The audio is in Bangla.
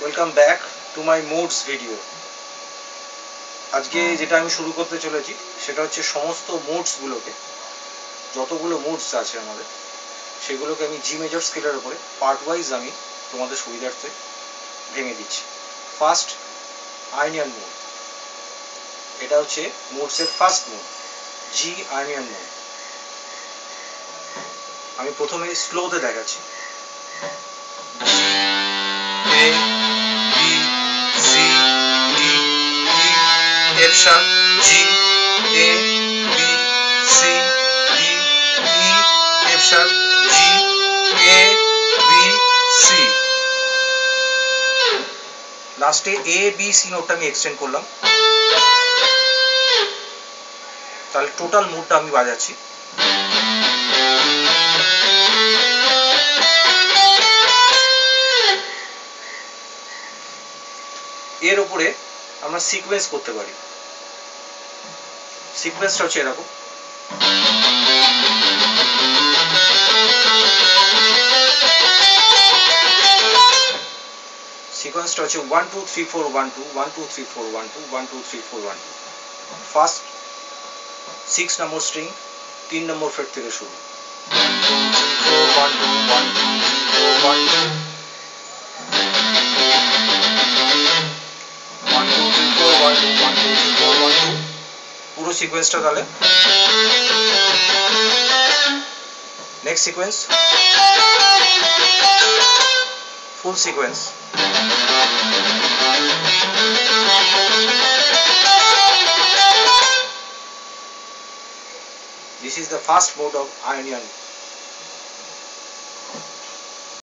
Welcome back to my modes video. আজকে যেটা আমি শুরু করতে চলেছি সেটা হচ্ছে সমস্ত মোডসগুলোকে, যতগুলো মোডস আছে আমাদের সেগুলোকে আমি জি মেজর স্কেলের উপরে পার্ট ওয়াইজ আমি তোমাদের সুবিধার্থে ভেঙে দিচ্ছি। ফার্স্ট আইনিয়ান মোড, এটা হচ্ছে মোডসের first mode, G Ionian mode. আমি প্রথমে স্লোতে দেখাচ্ছি। A B C D E F sharp, G A B C D E F sharp, G A B C. লাস্টে এ বি সি নোটটা আমি এক্সটেন্ড করলাম, তাহলে টোটাল মোডটা আমি বাজাচ্ছি। এর উপরে আমরা সিকোয়েন্স করতে পারি। সিকোয়েন্সটা হচ্ছে এরকম, সিকোয়েন্সটা হচ্ছে 1 2 3 4 1 2 1 2 3 4 1 2 1 2 3 4 1 2। ফার্স্ট 6 নম্বর স্ট্রিং 3 নম্বর ফ্রেট থেকে শুরু, 1 2 1 2 3 4 1 2 1 2 3 4 1 2 1 2 3 4 1 2, পুরো সিকোয়েন্সটা। তাহলে next sequence, full sequence. This is the first mode of Ionian